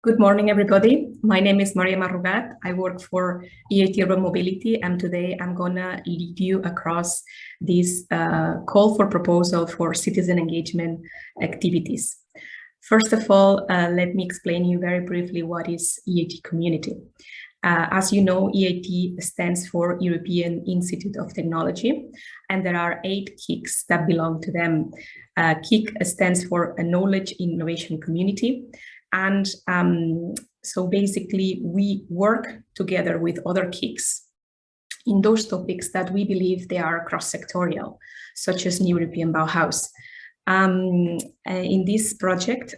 Good morning, everybody. My name is Maria Marrugat. I work for EIT Urban Mobility, and today I'm gonna lead you across this call for proposal for citizen engagement activities. First of all, let me explain you very briefly what is EIT community. As you know, EIT stands for European Institute of Technology, and there are 8 KICs that belong to them. KIC stands for a Knowledge Innovation Community. And so basically, we work together with other KICs in those topics that we believe they are cross-sectorial, such as New European Bauhaus. In this project,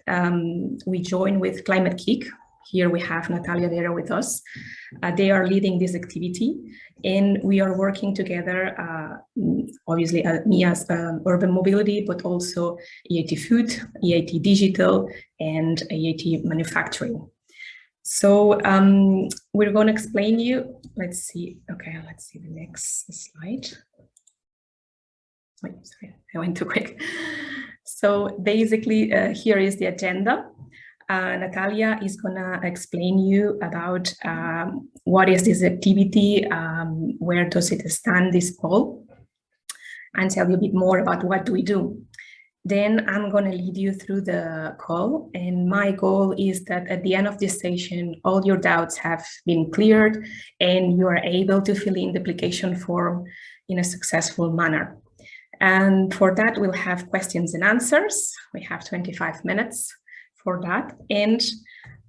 we join with Climate KIC. Here we have Natalia Vera with us. They are leading this activity, and we are working together, obviously me as Urban Mobility, but also EIT Food, EIT Digital, and EIT Manufacturing. So we're going to explain you, let's see the next slide. Wait, sorry, I went too quick. So basically, here is the agenda. Natalia is going to explain you about what is this activity, where does it stand, this call, and tell you a bit more about what do we do. Then I'm going to lead you through the call, and my goal is that at the end of this session, all your doubts have been cleared and you are able to fill in the application form in a successful manner. And for that, we'll have questions and answers. We have 25 minutes for that, and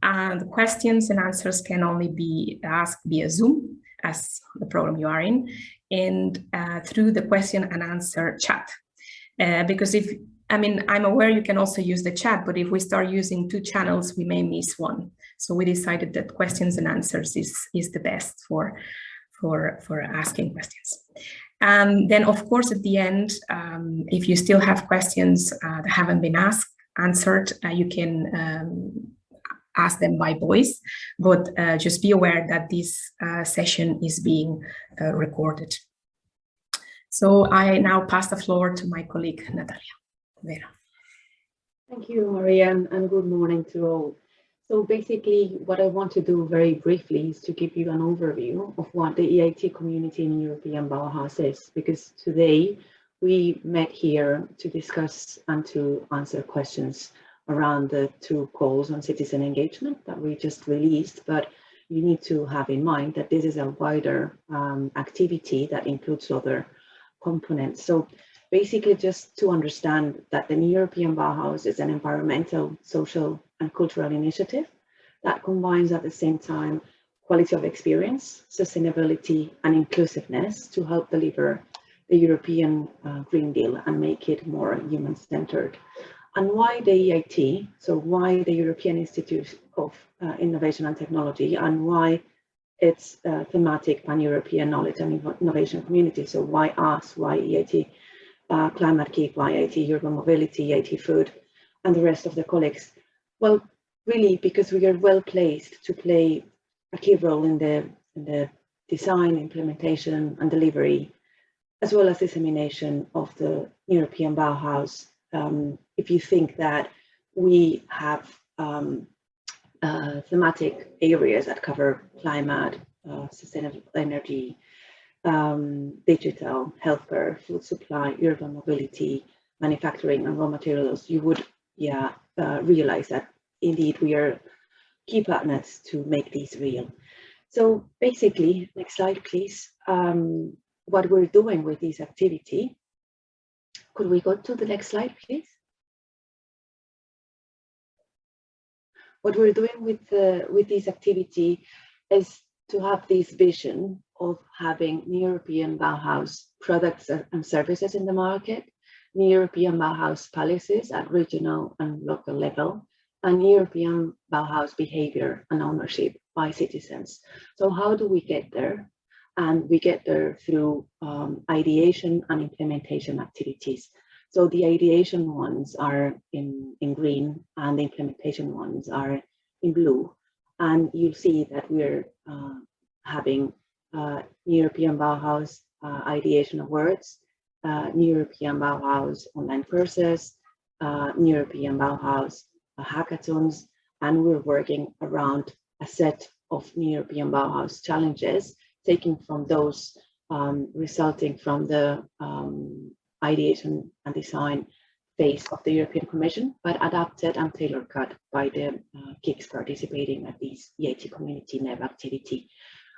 the questions and answers can only be asked via Zoom, as the program you are in, and through the question and answer chat. Because I'm aware you can also use the chat, but if we start using 2 channels, we may miss one. So we decided that questions and answers is the best for asking questions. And then, of course, at the end, if you still have questions that haven't been answered, you can ask them by voice, but just be aware that this session is being recorded. So I now pass the floor to my colleague, Natalia Vera. Thank you, Maria, and good morning to all. So basically, what I want to do very briefly is to give you an overview of what the EIT community in European Bauhaus is, because today we met here to discuss and to answer questions around the 2 calls on citizen engagement that we just released, but you need to have in mind that this is a wider activity that includes other components. So basically, just to understand that the European Bauhaus is an environmental, social, and cultural initiative that combines at the same time quality of experience, sustainability, and inclusiveness to help deliver the European Green Deal and make it more human-centered. And why the EIT? So why the European Institute of Innovation and Technology, and why it's thematic pan-European knowledge and innovation community? So why us? Why EIT Climate KIC? Why EIT Urban Mobility, EIT Food, and the rest of the colleagues? Well, really, because we are well placed to play a key role in the design, implementation, and delivery, as well as dissemination of the European Bauhaus. If you think that we have thematic areas that cover climate, sustainable energy, digital, healthcare, food supply, urban mobility, manufacturing, and raw materials, you would realize that indeed we are key partners to make these real. So basically, next slide, please. What we're doing with this activity. Could we go to the next slide, please? What we're doing with this activity is to have this vision of having European Bauhaus products and services in the market, European Bauhaus policies at regional and local level, and European Bauhaus behavior and ownership by citizens. So how do we get there? And we get there through ideation and implementation activities. So the ideation ones are in green and the implementation ones are in blue. And you'll see that we're having European Bauhaus ideation awards, European Bauhaus online courses, European Bauhaus hackathons, and we're working around a set of New European Bauhaus challenges, taking from those resulting from the ideation and design phase of the European Commission, but adapted and tailor-cut by the KICs participating at these EIT community NEB activity.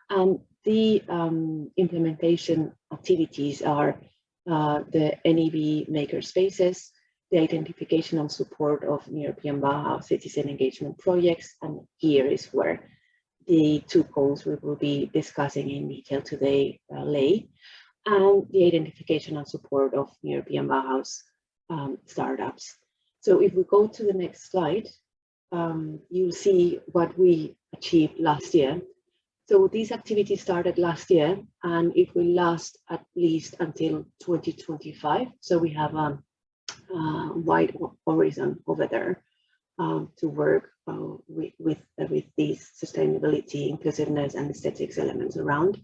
And the implementation activities are the NEB maker spaces, the identification and support of European Bauhaus citizen engagement projects, and here is where the two goals we will be discussing in detail today lay, and the identification and support of European Bauhaus startups. So if we go to the next slide, you'll see what we achieved last year. So these activities started last year, and it will last at least until 2025. So we have a wide horizon over there to work with these sustainability, inclusiveness, and aesthetics elements around.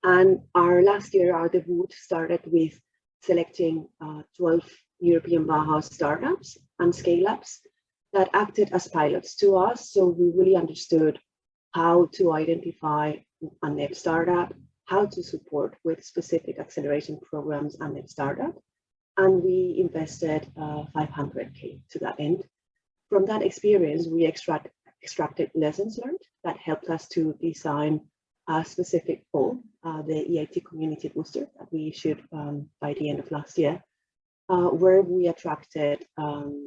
And our last year, our debut started with selecting 12 European Bauhaus startups and scale-ups that acted as pilots to us. So we really understood how to identify a NEB startup, how to support with specific acceleration programs and NEB startup. And we invested 500K to that end. From that experience, we extracted lessons learned that helped us to design a specific goal, the EIT community booster that we issued by the end of last year, where we attracted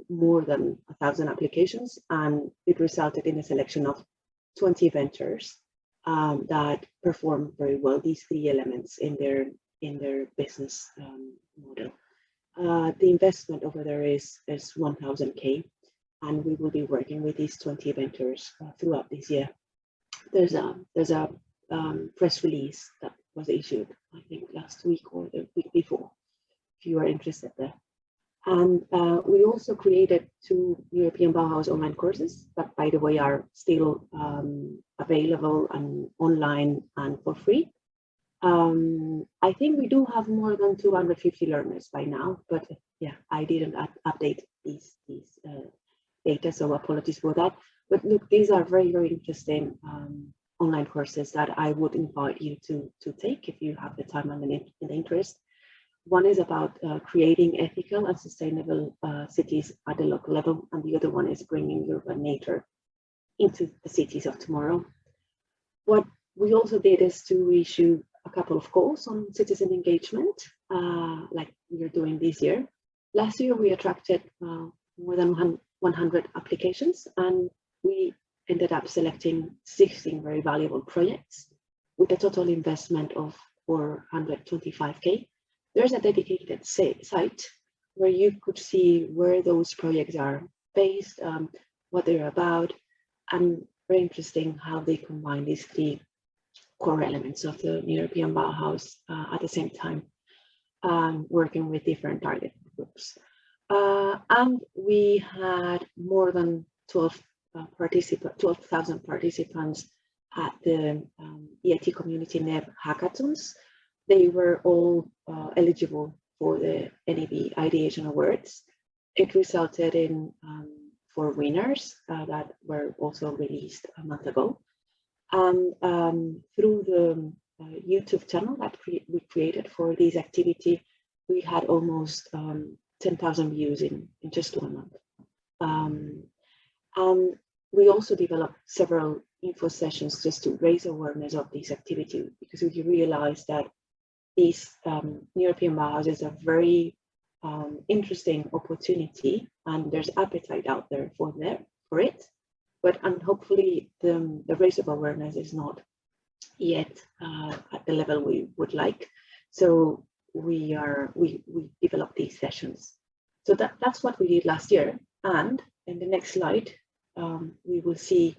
more than 1,000 applications, and it resulted in a selection of 20 ventures that performed very well these three elements in their business model. The investment over there is 1,000K, and we will be working with these 20 ventures throughout this year. There's a press release that was issued, I think, last week or the week before, if you are interested there. And we also created 2 European Bauhaus online courses that, by the way, are still available and online and for free. I think we do have more than 250 learners by now, but yeah, I didn't update these data, so apologies for that. But look, these are very, very interesting online courses that I would invite you to take if you have the time and the interest. One is about creating ethical and sustainable cities at the local level, and the other one is bringing urban nature into the cities of tomorrow. What we also did is to issue a couple of calls on citizen engagement, like we're doing this year. Last year, we attracted more than 100 applications, and we ended up selecting 16 very valuable projects with a total investment of 425K. There's a dedicated site where you could see where those projects are based, what they're about, and very interesting how they combine these 3 core elements of the European Bauhaus at the same time, working with different target groups. And we had more than 12,000 participants at the EIT Community NEB hackathons. They were all eligible for the NEB Ideation Awards. It resulted in 4 winners that were also released a month ago. And through the YouTube channel that we created for this activity, we had almost 10,000 views in just 1 month. And we also developed several info sessions just to raise awareness of this activity, because we realized that this European Bauhaus is a very interesting opportunity, and there's appetite out there for it. But hopefully the raise of awareness is not yet at the level we would like. So we developed these sessions. So that's what we did last year. And in the next slide, we will see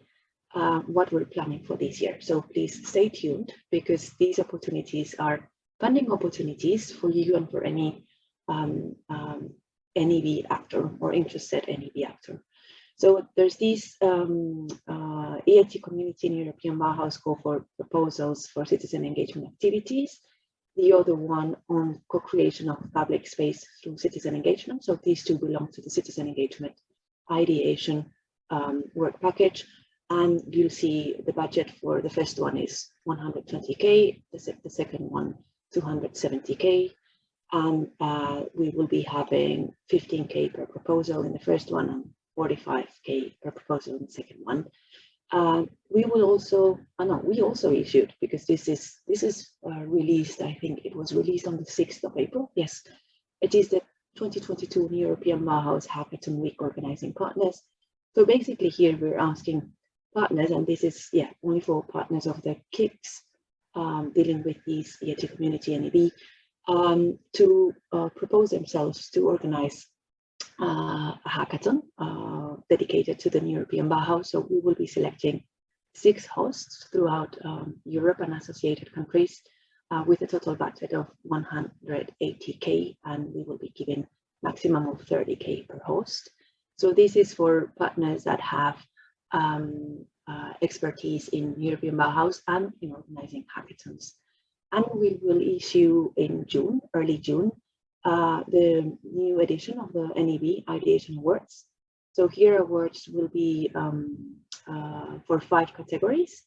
what we're planning for this year. So please stay tuned, because these opportunities are funding opportunities for you and for any NEB actor or interested NEB actor. So there's these EIT Community in European Bauhaus call for proposals for citizen engagement activities. The other one on co-creation of public space through citizen engagement. So these two belong to the citizen engagement ideation work package. And you'll see the budget for the first one is 120K, the second one 270K. And we will be having 15K per proposal in the first one and 45K per proposal in the second one. We will also, we also issued, because this is released, I think it was released on the 6th of April. Yes, it is the 2022 European Bauhaus Hackathon Week organizing partners. So basically here we're asking partners, and this is only for partners of the KICs dealing with these EIT community NEB, to propose themselves to organize a hackathon dedicated to the European Bauhaus. So we will be selecting 6 hosts throughout Europe and associated countries with a total budget of 180K, and we will be giving maximum of 30K per host. So this is for partners that have expertise in European Bauhaus and in organizing hackathons. And we will issue in June, early June, the new edition of the NEB Ideation Awards. So here awards will be for 5 categories,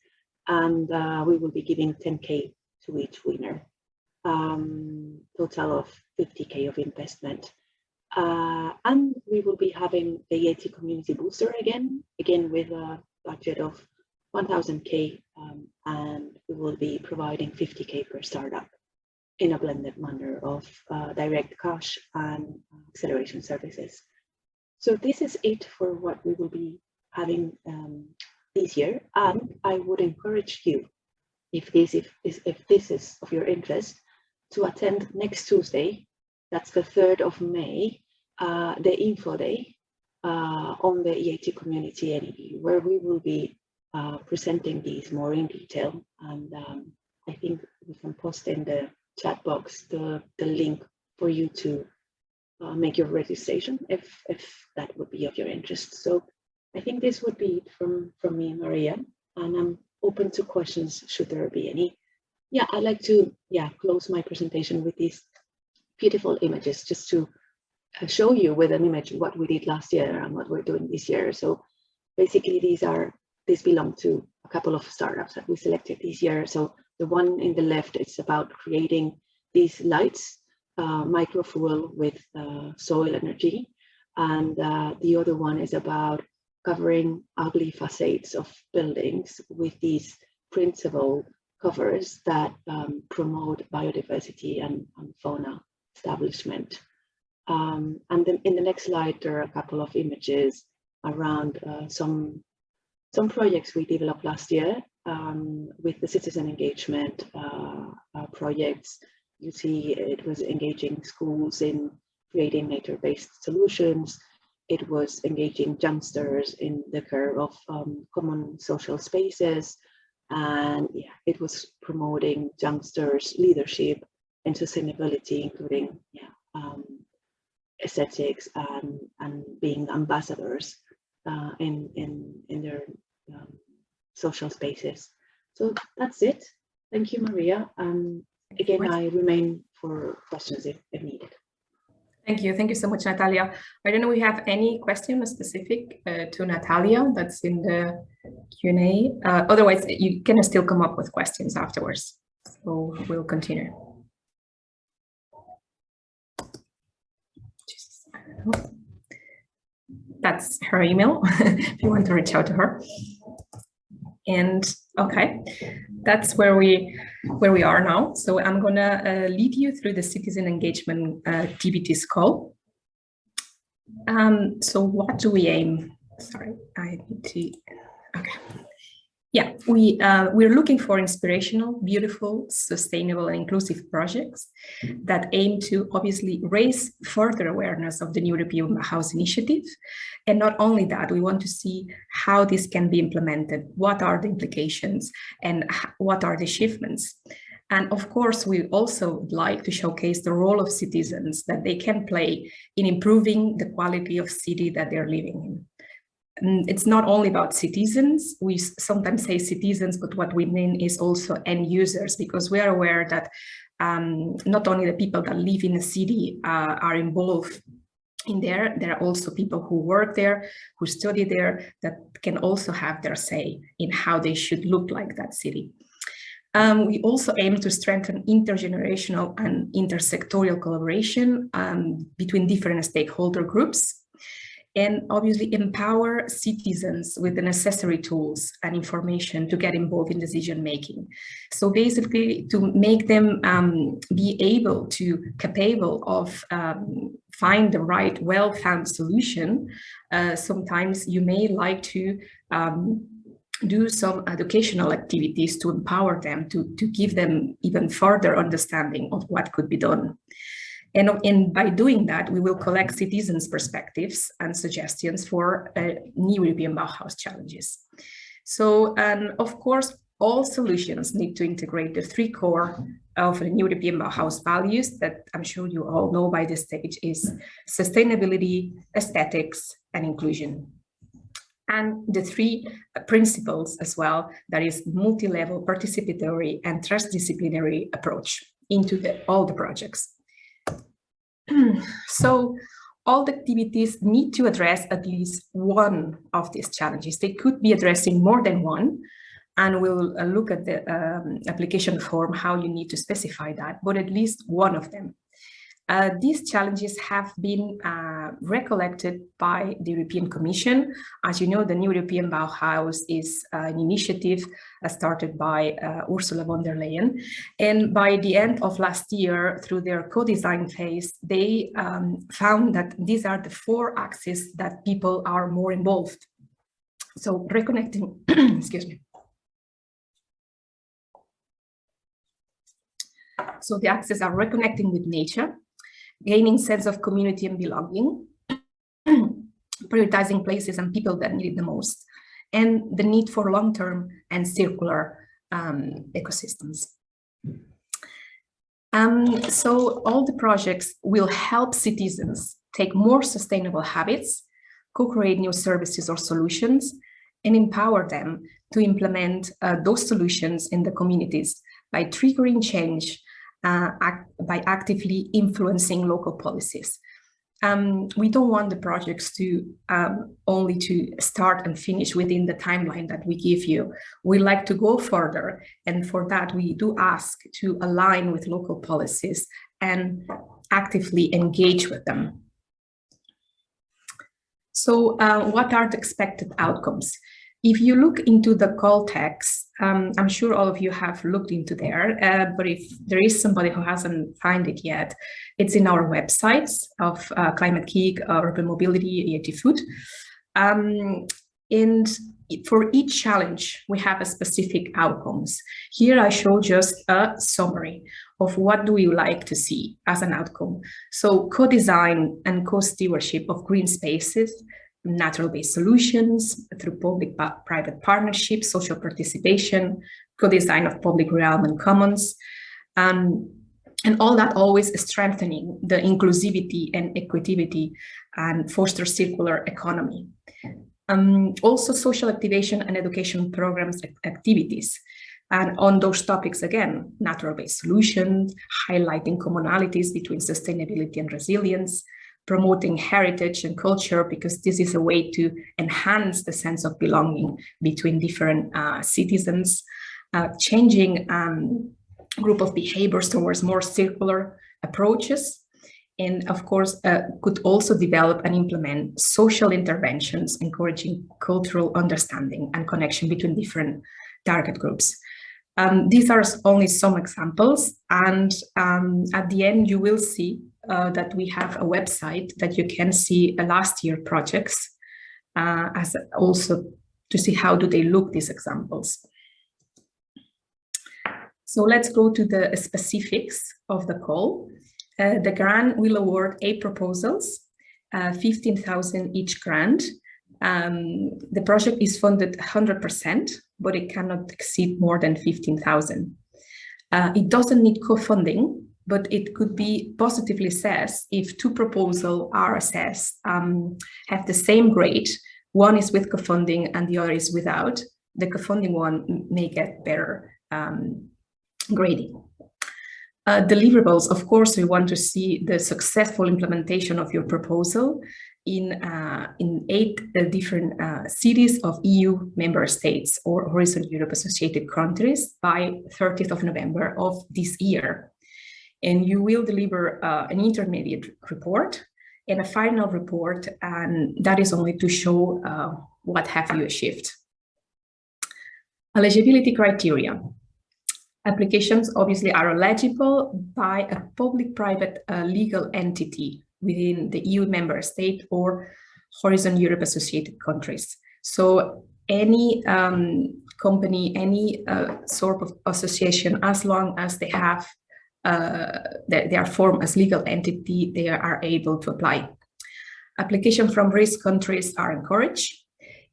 and we will be giving 10K to each winner, total of 50K of investment. And we will be having the EIT Community Booster again with a budget of 1000K, and we will be providing 50K per startup in a blended manner of direct cash and acceleration services. So this is it for what we will be having this year, and I would encourage you, if this is of your interest, to attend next Tuesday, that's the 3rd of May, the info day on the EIT community NEB, where we will be presenting these more in detail. And I think we can post in the chat box the link for you to make your registration if that would be of your interest. So I think this would be it from me, Maria, and I'm open to questions should there be any. Yeah, I'd like to close my presentation with these beautiful images, just to show you with an image what we did last year and what we're doing this year. So basically these belong to a couple of startups that we selected this year. So the one in the left, it's about creating these lights, microfuel with soil energy. And the other one is about covering ugly facades of buildings with these printable covers that promote biodiversity and fauna establishment. And then in the next slide, there are a couple of images around some projects we developed last year with the citizen engagement projects. You see it was engaging schools in creating nature-based solutions. It was engaging youngsters in the care of common social spaces. And it was promoting youngsters' leadership and sustainability, including aesthetics and being ambassadors in their social spaces. So that's it. Thank you, Maria. Again, I remain for questions if needed. Thank you so much, Natalia. I don't know if we have any question specific to Natalia that's in the Q&A. Otherwise, you can still come up with questions afterwards. So we'll continue. That's her email if you want to reach out to her. And okay, that's where we are now. So I'm gonna lead you through the citizen engagement TBT call. So what do we aim? Sorry, I need to. Okay. Yeah, we're looking for inspirational, beautiful, sustainable, and inclusive projects that aim to obviously raise further awareness of the new European Bauhaus initiative. And not only that, we want to see how this can be implemented, what are the implications, and what are the achievements. And of course, we also like to showcase the role of citizens that they can play in improving the quality of city that they're living in. It's not only about citizens. We sometimes say citizens, but what we mean is also end users, because we are aware that not only the people that live in a city are involved in there. There are also people who work there, who study there, that can also have their say in how they should look like that city. We also aim to strengthen intergenerational and intersectorial collaboration between different stakeholder groups, and obviously empower citizens with the necessary tools and information to get involved in decision making. So basically to make them be able to, capable of find the right well-found solution. Sometimes you may like to do some educational activities to empower them, to give them even further understanding of what could be done. And by doing that, we will collect citizens' perspectives and suggestions for new European Bauhaus challenges. So, and of course, all solutions need to integrate the three core of the new European Bauhaus values that I'm sure you all know by this stage is sustainability, aesthetics, and inclusion. And the three principles as well, that is multi-level, participatory, and transdisciplinary approach into all the projects. So all the activities need to address at least one of these challenges. They could be addressing more than one, and we'll look at the application form, how you need to specify that, but at least one of them. These challenges have been recollected by the European Commission. As you know, the new European Bauhaus is an initiative started by Ursula von der Leyen. And by the end of last year, through their co-design phase, they found that these are the four axes that people are more involved. So reconnecting, excuse me. So the axes are reconnecting with nature, gaining sense of community and belonging, prioritizing places and people that need it the most, and the need for long-term and circular ecosystems. So all the projects will help citizens take more sustainable habits, co-create new services or solutions, and empower them to implement those solutions in the communities by triggering change, by actively influencing local policies. We don't want the projects to only to start and finish within the timeline that we give you. We like to go further, and for that we do ask to align with local policies and actively engage with them. So what are the expected outcomes? If you look into the call text, I'm sure all of you have looked into there, but if there is somebody who hasn't found it yet, it's in our websites of Climate Geek, Urban Mobility, EIT Food. And for each challenge, we have a specific outcomes. Here I show just a summary of what do we like to see as an outcome. So co-design and co-stewardship of green spaces, natural-based solutions through public-private partnerships, social participation, co-design of public realm and commons, and all that always strengthening the inclusivity and equity and foster circular economy. Also social activation and education programs activities. And on those topics, again, natural-based solutions, highlighting commonalities between sustainability and resilience, promoting heritage and culture, because this is a way to enhance the sense of belonging between different citizens, changing group of behaviors towards more circular approaches, and of course could also develop and implement social interventions, encouraging cultural understanding and connection between different target groups. These are only some examples, and at the end you will see that we have a website that you can see last year projects, as also to see how do they look, these examples. So let's go to the specifics of the call. The grant will award 8 proposals, 15,000 each grant. The project is funded 100%, but it cannot exceed more than 15,000. It doesn't need co-funding, but it could be positively assessed if 2 proposals are assessed, have the same grade. One is with co-funding and the other is without. The co-funding one may get better grading. Deliverables, of course, we want to see the successful implementation of your proposal in 8 different cities of EU member states or Horizon Europe associated countries by 30th of November of this year. And you will deliver an intermediate report and a final report, and that is only to show what have you achieved. Eligibility criteria. Applications obviously are eligible by a public-private legal entity within the EU member state or Horizon Europe associated countries. So any company, any sort of association, as long as they have they are formed as legal entity, they are able to apply. Applications from risk countries are encouraged.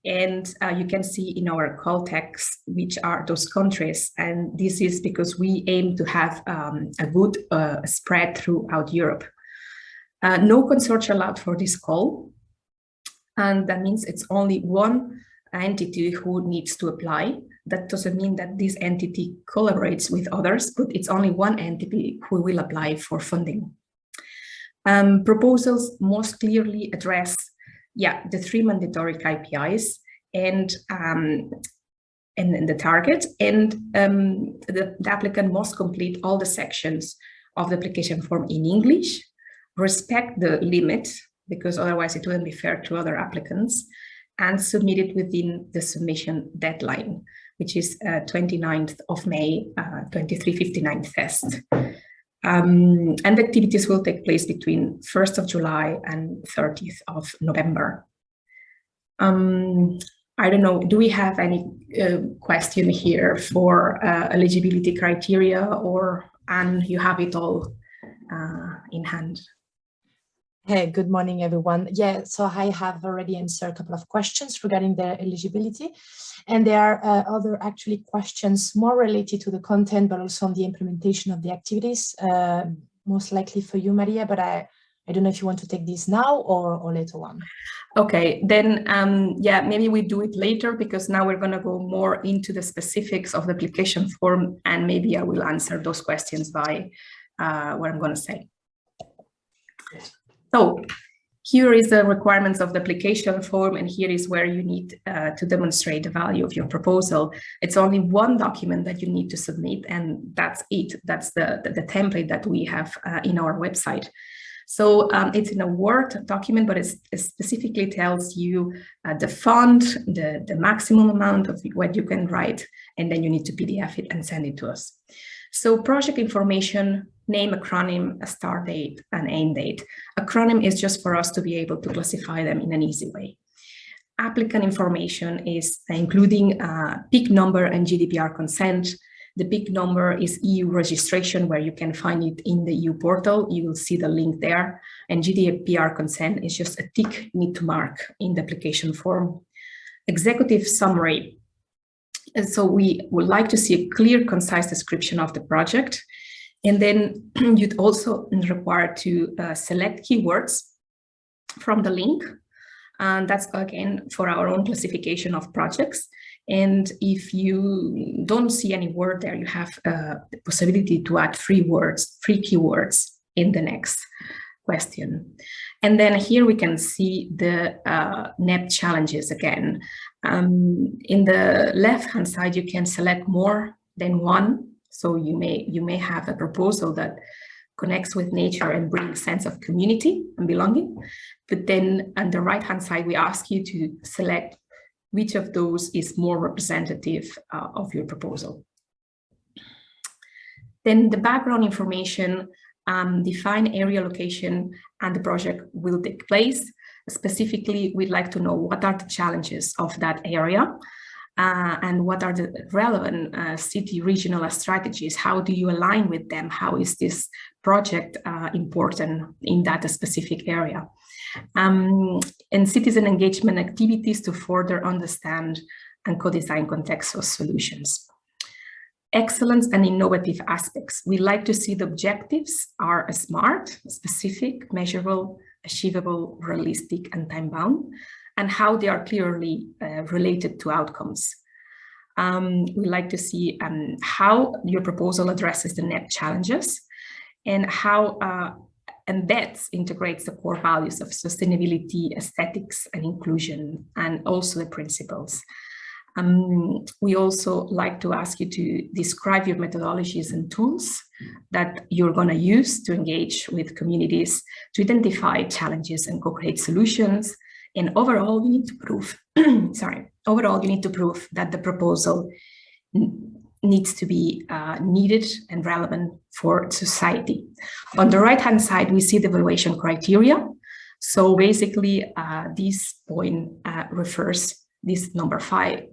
And you can see in our call text which are those countries. And this is because we aim to have a good spread throughout Europe. No consortia allowed for this call. And that means it's only one entity who needs to apply. That doesn't mean that this entity collaborates with others, but it's only one entity who will apply for funding. Proposals most clearly address the 3 mandatory KPIs and the target, and the applicant must complete all the sections of the application form in English, respect the limit, because otherwise it wouldn't be fair to other applicants, and submit it within the submission deadline, which is 29th of May, 23:59 fest. And the activities will take place between 1st of July and 30th of November. I don't know, do we have any question here for eligibility criteria, or Anne, you have it all in hand? Hey, good morning, everyone. Yeah, so I have already answered a couple of questions regarding the eligibility, and there are other actually questions more related to the content, but also on the implementation of the activities, most likely for you, Maria, but I don't know if you want to take this now or later on. Okay, then yeah, maybe we do it later, because now we're going to go more into the specifics of the application form, and maybe I will answer those questions by what I'm going to say. So here is the requirements of the application form, and here is where you need to demonstrate the value of your proposal. It's only one document that you need to submit, and that's it. That's the template that we have in our website. So it's in a Word document, but it specifically tells you the font, the maximum amount of what you can write, and then you need to PDF it and send it to us. So project information, name, acronym, a start date, and end date. Acronym is just for us to be able to classify them in an easy way. Applicant information is including PIC number and GDPR consent. The PIC number is EU registration, where you can find it in the EU portal. You will see the link there. And GDPR consent is just a tick you need to mark in the application form. Executive summary. And so we would like to see a clear, concise description of the project. And then you'd also require to select keywords from the link. And that's, again, for our own classification of projects. And if you don't see any word there, you have the possibility to add 3 keywords in the next question. And then here we can see the NEP challenges again. In the left-hand side, you can select more than one. So you may have a proposal that connects with nature and brings a sense of community and belonging. But then on the right-hand side, we ask you to select which of those is more representative of your proposal. Then the background information, define area, location, and the project will take place. Specifically, we'd like to know what are the challenges of that area and what are the relevant city regional strategies. How do you align with them? How is this project important in that specific area? And citizen engagement activities to further understand and co-design contextual solutions. Excellence and innovative aspects. We like to see the objectives are smart, specific, measurable, achievable, realistic, and time-bound, and how they are clearly related to outcomes. We like to see how your proposal addresses the NEP challenges, and how embeds, integrates the core values of sustainability, aesthetics, and inclusion, and also the principles. We also like to ask you to describe your methodologies and tools that you're going to use to engage with communities, to identify challenges and co-create solutions. And overall, you need to prove, overall, you need to prove that the proposal needs to be needed and relevant for society. On the right-hand side, we see the evaluation criteria. So basically, this point refers, this number 5,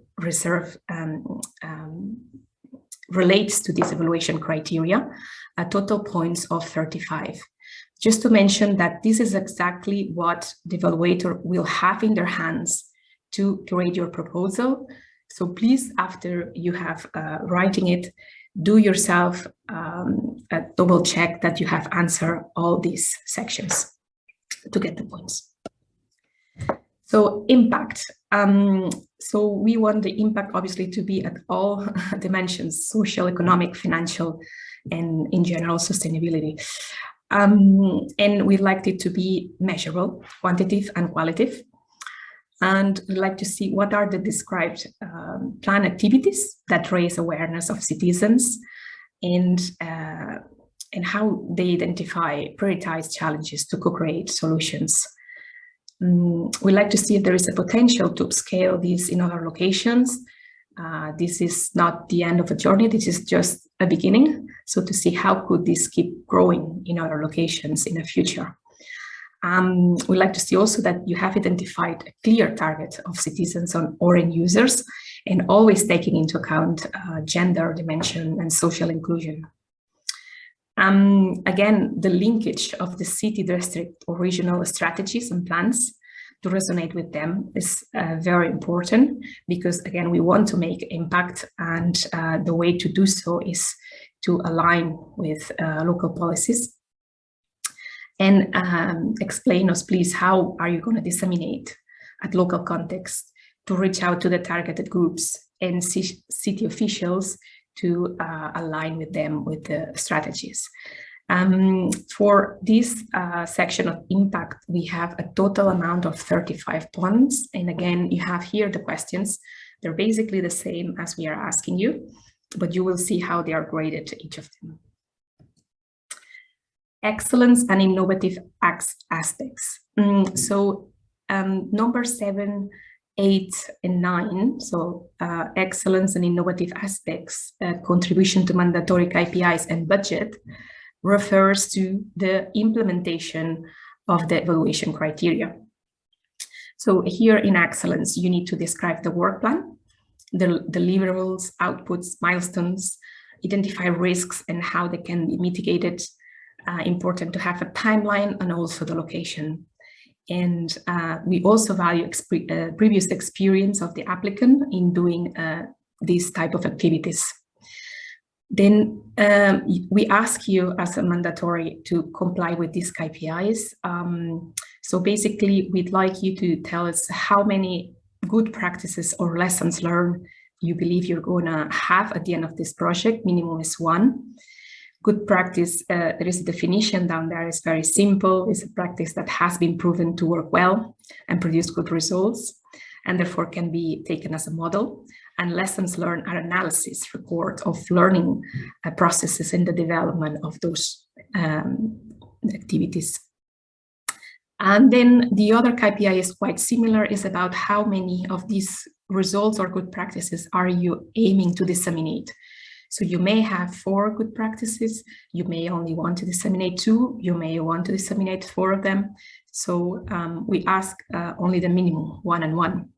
relates to this evaluation criteria, a total points of 35. Just to mention that this is exactly what the evaluator will have in their hands to grade your proposal. So please, after you have writing it, do yourself a double check that you have answered all these sections to get the points. So impact. So we want the impact obviously to be at all dimensions: social, economic, financial, and in general sustainability. And we like it to be measurable, quantitative and qualitative. And we'd like to see what are the described plan activities that raise awareness of citizens, and how they identify, prioritize challenges to co-create solutions. We like to see if there is a potential to upscale these in other locations. This is not the end of a journey, this is just a beginning. So to see how could this keep growing in other locations in the future. We like to see also that you have identified a clear target of citizens or end users, and always taking into account gender dimension and social inclusion. Again, the linkage of the city, district, or regional strategies and plans to resonate with them is very important, because again, we want to make impact, and the way to do so is to align with local policies. And explain us, please, how are you going to disseminate at local context to reach out to the targeted groups and city officials to align with them with the strategies. For this section of impact, we have a total amount of 35 points. And again, you have here the questions. They're basically the same as we are asking you, but you will see how they are graded, each of them. Excellence and innovative aspects. So number 7, 8, and 9, so excellence and innovative aspects, contribution to mandatory KPIs and budget, refers to the implementation of the evaluation criteria. So here in excellence, you need to describe the work plan, the deliverables, outputs, milestones, identify risks and how they can be mitigated. Important to have a timeline and also the location. And we also value previous experience of the applicant in doing these type of activities. Then we ask you as a mandatory to comply with these KPIs. So basically, we'd like you to tell us how many good practices or lessons learned you believe you're gonna have at the end of this project. Minimum is 1. Good practice, there is a definition down there, it's very simple. It's a practice that has been proven to work well and produce good results, and therefore can be taken as a model. And lessons learned are analysis report of learning processes in the development of those activities. And then the other KPI is quite similar, is about how many of these results or good practices are you aiming to disseminate. So you may have 4 good practices, you may only want to disseminate 2, you may want to disseminate 4 of them. So we ask only the minimum, 1 and 1.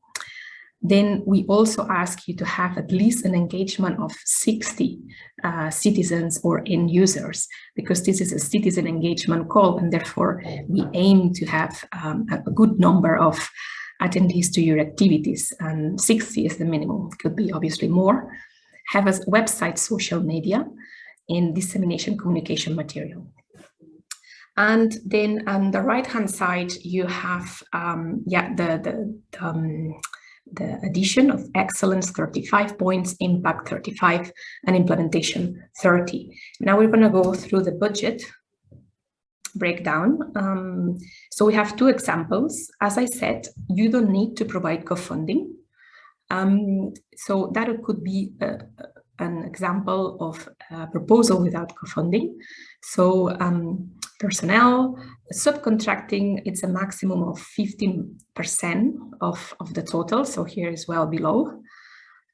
Then we also ask you to have at least an engagement of 60 citizens or end users, because this is a citizen engagement call, and therefore we aim to have a good number of attendees to your activities, and 60 is the minimum, could be obviously more. Have a website, social media, and dissemination communication material. And then on the right-hand side, you have the addition of excellence 35 points, impact 35, and implementation 30. Now we're going to go through the budget breakdown. So we have two examples. As I said, you don't need to provide co-funding. So that could be an example of a proposal without co-funding. So personnel, subcontracting, it's a maximum of 15% of the total. So here is well below.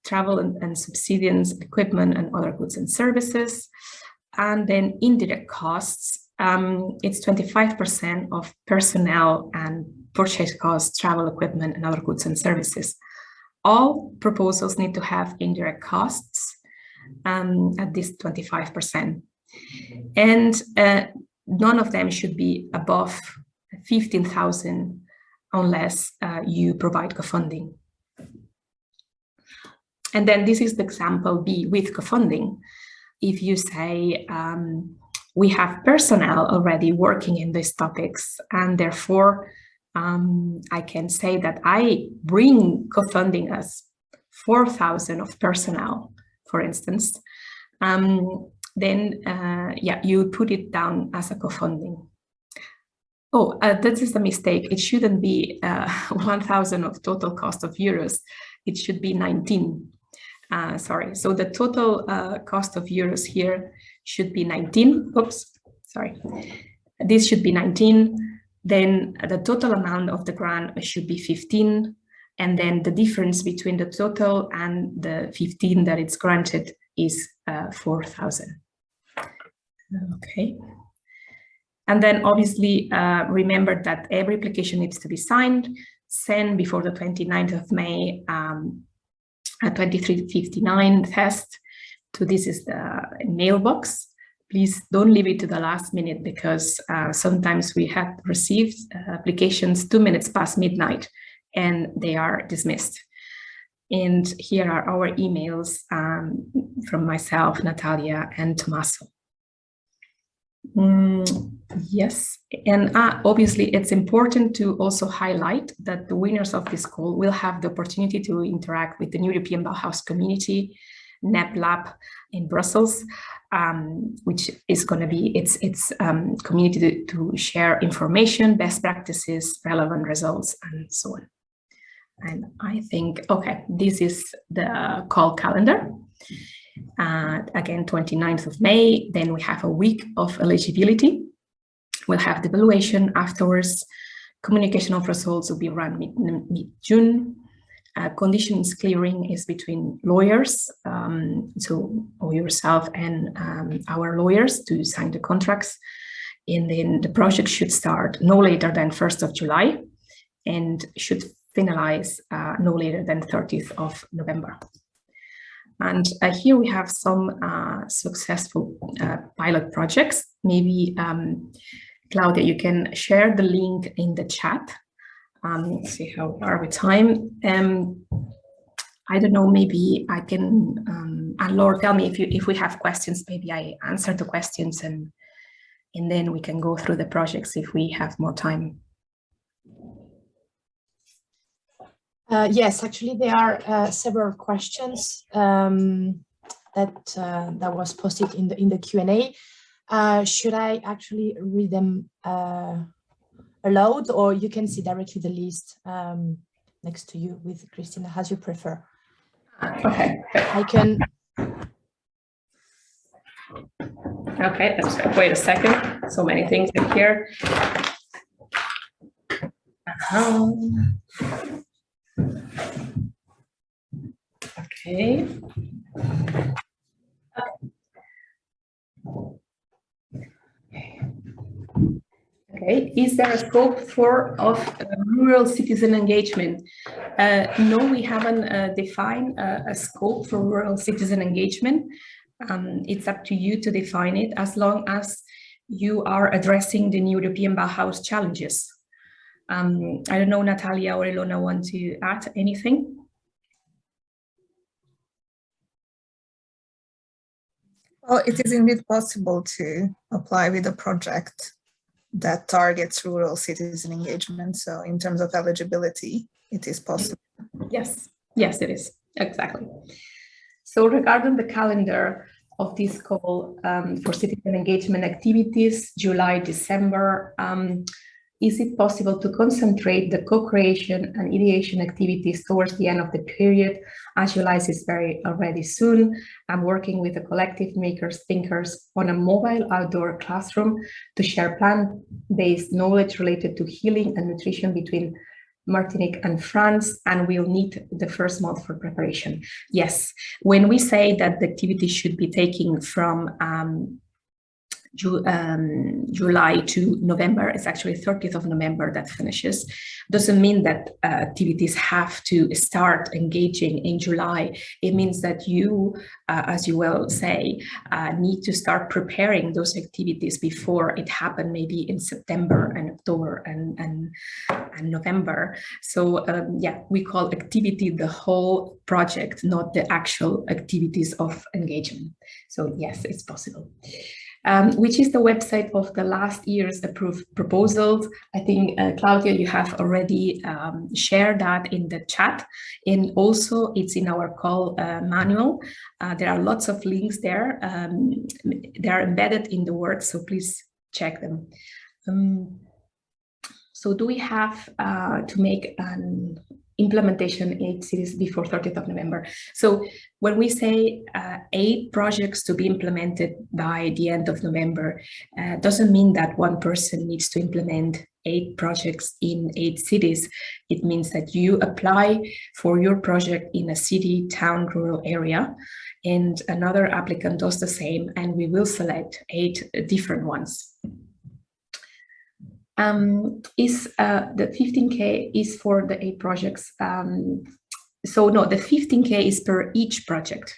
Travel and subsidence, equipment and other goods and services. And then indirect costs, it's 25% of personnel and purchase costs, travel, equipment and other goods and services. All proposals need to have indirect costs at this 25%. And none of them should be above 15,000 unless you provide co-funding. And then this is the example B with co-funding. If you say, we have personnel already working in these topics, and therefore I can say that I bring co-funding as 4,000 of personnel, for instance, then yeah, you put it down as a co-funding. Oh, that is a mistake. It shouldn't be 1,000 of total cost of euros. It should be 19. Sorry, so the total cost of euros here should be 19. Oops, sorry. This should be 19. Then the total amount of the grant should be 15. And then the difference between the total and the 15 that it's granted is 4,000. Okay. And then obviously remember that every application needs to be signed, sent before the 29th of May, a 2359 test. So this is the mailbox. Please don't leave it to the last minute, because sometimes we have received applications 2 minutes past midnight and they are dismissed. And here are our emails from myself, Natalia, and Tommaso. Yes, and obviously it's important to also highlight that the winners of this call will have the opportunity to interact with the new European Bauhaus community, NEP Lab in Brussels, which is going to be its community to share information, best practices, relevant results, and so on. And I think, okay, this is the call calendar. Again, 29th of May, then we have a week of eligibility. We'll have the evaluation afterwards. Communication of results will be around mid-June. Conditions clearing is between lawyers, so or yourself and our lawyers to sign the contracts. And then the project should start no later than 1st of July and should finalize no later than 30th of November. And here we have some successful pilot projects. Maybe, Claudia, you can share the link in the chat. Let's see how we are with time. I don't know, maybe I can, and Laura, tell me if we have questions, maybe I answer the questions and then we can go through the projects if we have more time. Yes, actually, there are several questions that was posted in the Q&A. Should I actually read them aloud, or you can see directly the list next to you with Christina, as you prefer? Okay. I can. Okay, let's wait a second. So many things in here. Okay. Okay, is there a scope of rural citizen engagement? No, we haven't defined a scope for rural citizen engagement. It's up to you to define it, as long as you are addressing the new European Bauhaus challenges. I don't know, Natalia or Ilona, want to add anything? Well, it is indeed possible to apply with a project that targets rural citizen engagement. So in terms of eligibility, it is possible. Yes, yes, it is, exactly. So regarding the calendar, of this call for citizen engagement activities, July, December. Is it possible to concentrate the co-creation and ideation activities towards the end of the period? As July is already soon. I'm working with the collective makers, thinkers on a mobile outdoor classroom to share plant-based knowledge related to healing and nutrition between Martinique and France, and we'll need the first month for preparation. Yes, when we say that the activity should be taken from July to November, it's actually 30th of November that finishes. Doesn't mean that activities have to start engaging in July. It means that you, as you well say, need to start preparing those activities before it happen, maybe in September and October and November. So yeah, we call activity the whole project, not the actual activities of engagement. So yes, it's possible. Which is the website of the last year's approved proposals. I think, Claudia, you have already shared that in the chat. And also it's in our call manual. There are lots of links there. They are embedded in the Word, so please check them. So do we have to make an implementation in 8 cities before 30th of November? So when we say 8 projects to be implemented by the end of November, doesn't mean that one person needs to implement 8 projects in 8 cities. It means that you apply for your project in a city, town, rural area, and another applicant does the same, and we will select 8 different ones. The 15K is for the 8 projects. So no, the 15K is per each project.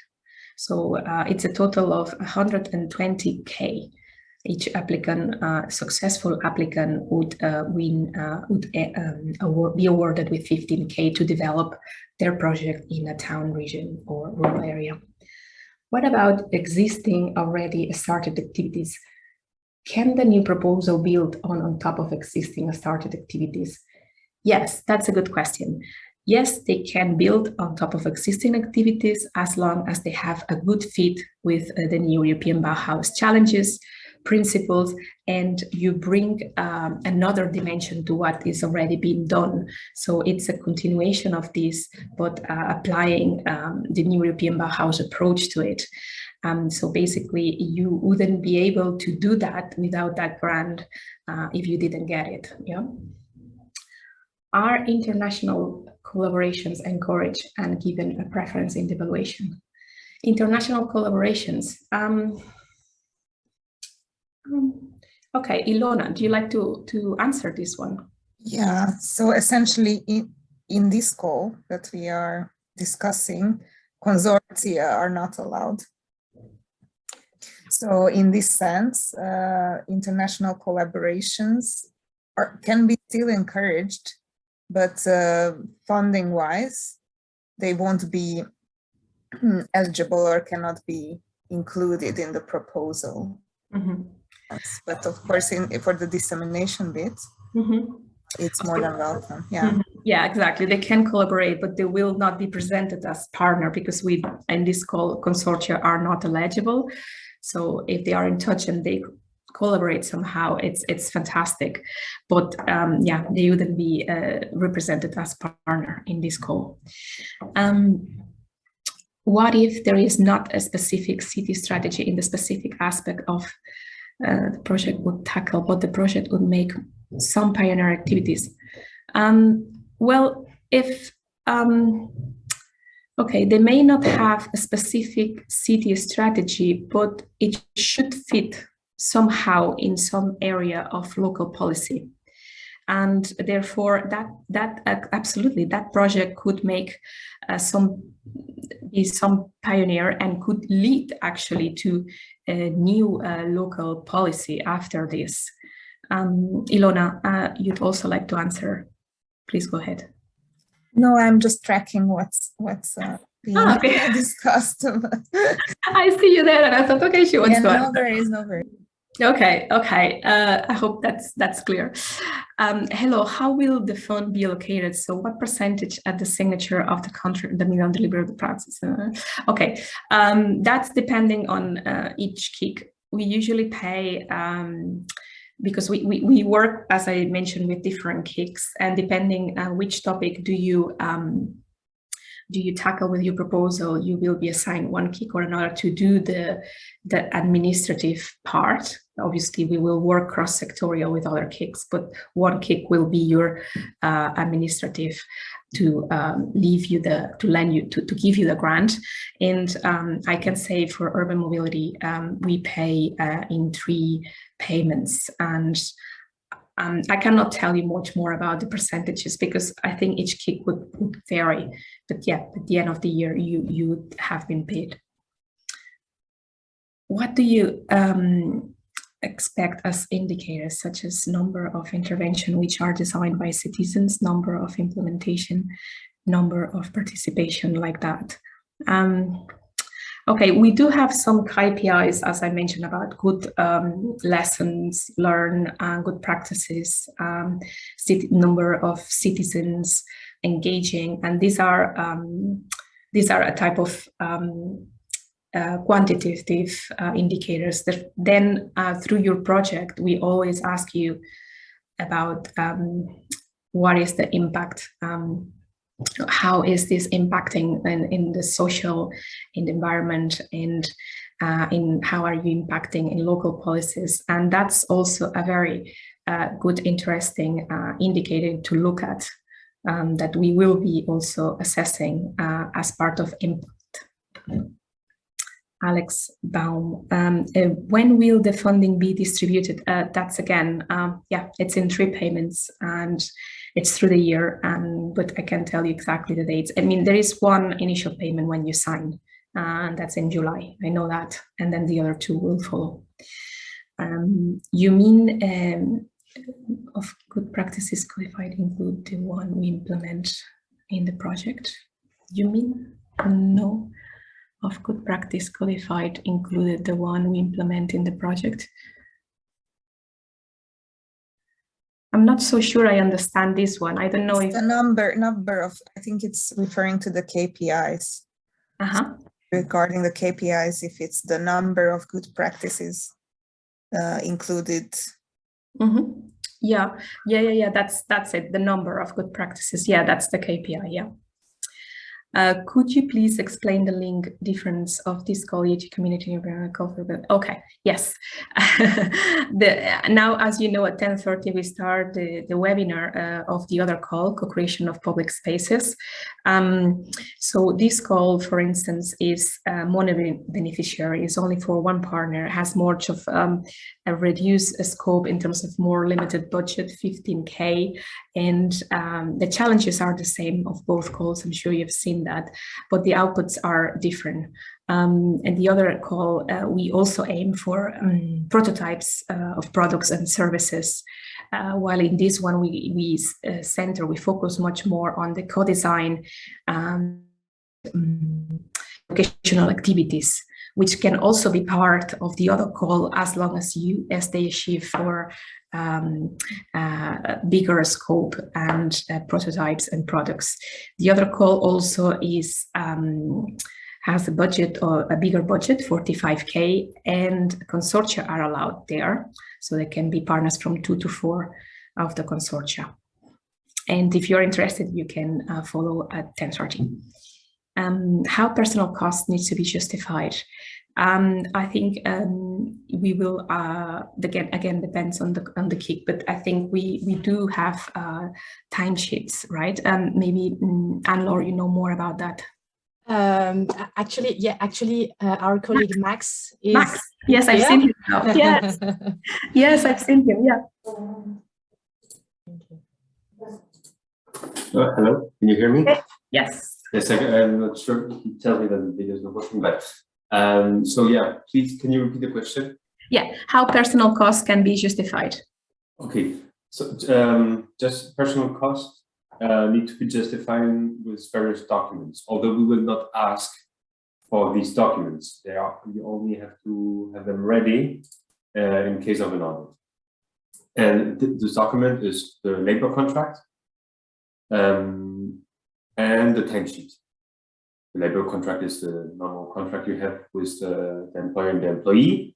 So it's a total of 120K. Each applicant, successful applicant would be awarded with 15K to develop their project in a town, region, or rural area. What about existing already started activities? Can the new proposal build on top of existing started activities? Yes, that's a good question. Yes, they can build on top of existing activities as long as they have a good fit with the new European Bauhaus challenges, principles, and you bring another dimension to what is already being done. So it's a continuation of this, but applying the new European Bauhaus approach to it. So basically, you wouldn't be able to do that without that grant if you didn't get it. Yeah. Are international collaborations encouraged and given a preference in the evaluation? International collaborations. Okay, Ilona, do you like to answer this one? Yeah, so essentially in this call that we are discussing, consortia are not allowed. So in this sense, international collaborations can be still encouraged, but funding-wise, they won't be eligible or cannot be included in the proposal. Mm-hmm. Yes, but of course, for the dissemination bit, mm-hmm. It's more than welcome. Yeah. Mm-hmm. Yeah, exactly. They can collaborate, but they will not be presented as partner because we, in this call, consortia are not eligible. So if they are in touch and they collaborate somehow, it's fantastic. But yeah, they wouldn't be represented as partner in this call. What if there is not a specific city strategy in the specific aspect of the project would tackle, but the project would make some pioneer activities? Well, if okay, they may not have a specific city strategy, but it should fit somehow in some area of local policy. And therefore, that absolutely, that project could make some pioneer and could lead actually to a new local policy after this. Ilona, you'd also like to answer. Please go ahead. No, I'm just tracking what's being discussed. I see you there, and I thought, okay, she wants to answer. No worries, no worries. Okay. I hope that's clear. Hello, how will the fund be allocated? So what percentage at the signature of the contract, the minimum deliverable process? Okay, that's depending on each kick. We usually pay, because we work, as I mentioned, with different kicks, and depending on which topic do you tackle with your proposal, you will be assigned one kick or another to do the administrative part. Obviously, we will work cross-sectorial with other kicks, but one kick will be your administrative to give you the grant. And I can say for urban mobility, we pay in 3 payments, and I cannot tell you much more about the percentages because I think each kick would vary. But yeah, at the end of the year, you would have been paid. What do you expect as indicators, such as number of intervention, which are designed by citizens, number of implementation, number of participation, like that? Okay, we do have some KPIs, as I mentioned, about good lessons learned, good practices, number of citizens engaging, and these are a type of quantitative indicators that then through your project, we always ask you about what is the impact, how is this impacting in the social, in the environment, and in how are you impacting in local policies. And that's also a very good, interesting indicator to look at, that we will be also assessing as part of impact. Alex Baum, when will the funding be distributed? That's again, yeah, it's in 3 payments and it's through the year, but I can't tell you exactly the dates. I mean, there is one initial payment when you sign, and that's in July, I know that, and then the other 2 will follow. You mean of good practices codified include the one we implement in the project? You mean no? Of good practice codified included the one we implement in the project? I'm not so sure I understand this one. I don't know if the number of, I think it's referring to the KPIs. Regarding the KPIs, if it's the number of good practices included. Yeah. That's it. The number of good practices. Yeah, that's the KPI. Yeah. Could you please explain the link difference of this EIT community environment culture? Okay, yes. Now, as you know, at 10:30 we start the webinar of the other call, co-creation of public spaces. So this call, for instance, is mono-beneficiary, is only for one partner, has more of a reduced scope in terms of more limited budget, 15K, and the challenges are the same of both calls. I'm sure you've seen that, but the outputs are different. And the other call, we also aim for prototypes of products and services, while in this one we focus much more on the co-design educational activities, which can also be part of the other call as long as they achieve for bigger scope and prototypes and products. The other call also is has a budget, or a bigger budget, 45K, and consortia are allowed there, so they can be partners from 2 to 4 of the consortia. And if you're interested, you can follow at 10:30. How personal cost needs to be justified? I think we will, again depends on the kick, but I think we do have timesheets, right? Maybe Anne-Laure, you know more about that. Actually, our colleague Max is. Max, yes, I've seen him now. Yes, yes, I've seen him. Yeah. Hello, can you hear me? Yes. Yes, I'm not sure. He tells me that the video is not working, but so yeah, please, can you repeat the question? Yeah, how personal costs can be justified? Okay, so just personal costs need to be justified with various documents, although we will not ask for these documents. You only have to have them ready in case of an audit. And this document is the labor contract and the timesheet. The labor contract is the normal contract you have with the employer and the employee.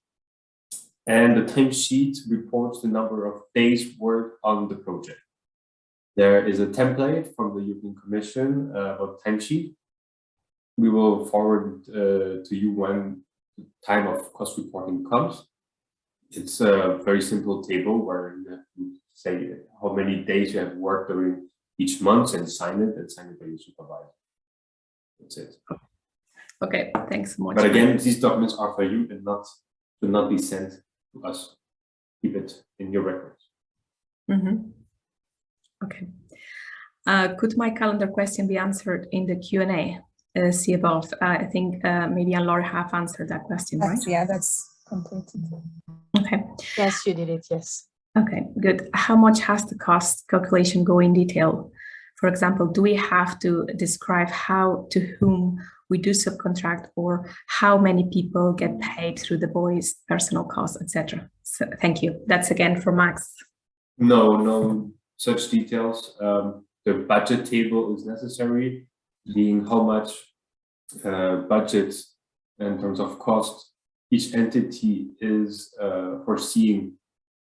And the timesheet reports the number of days worked on the project. There is a template from the European Commission about timesheet. We will forward to you when the time of cost reporting comes. It's a very simple table where you say how many days you have worked during each month and sign it by your supervisor. That's it. Okay, thanks so much. But again, these documents are for you and should not be sent to us. Keep it in your records. Mm-hmm. Okay. Could my calendar question be answered in the Q&A? See above. I think maybe Anne-Laure have answered that question, right? Yeah, that's completed. Okay. Yes, you did it, yes. Okay, good. How much has the cost calculation go in detail? For example, do we have to describe how to whom we do subcontract, or how many people get paid through the boys' personal costs, etc.? So thank you. That's again for Max. No such details. The budget table is necessary, being how much budget in terms of cost each entity is foreseeing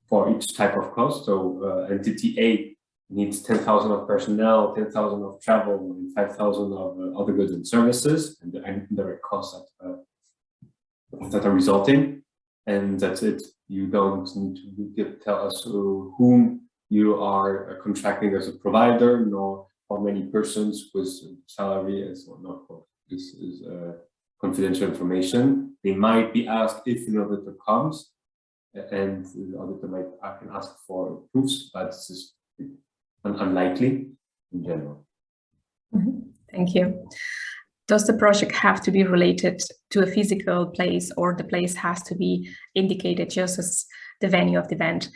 for each type of cost. So entity A needs 10,000 of personnel, 10,000 of travel, and 5,000 of other goods and services, and the indirect costs that are resulting. And that's it. You don't need to tell us whom you are contracting as a provider, nor how many persons with salary and so on. Not this is confidential information. They might be asked if an auditor comes, and the auditor can ask for proofs, but this is unlikely in general. Mm-hmm. Thank you. Does the project have to be related to a physical place, or the place has to be indicated just as the venue of the event?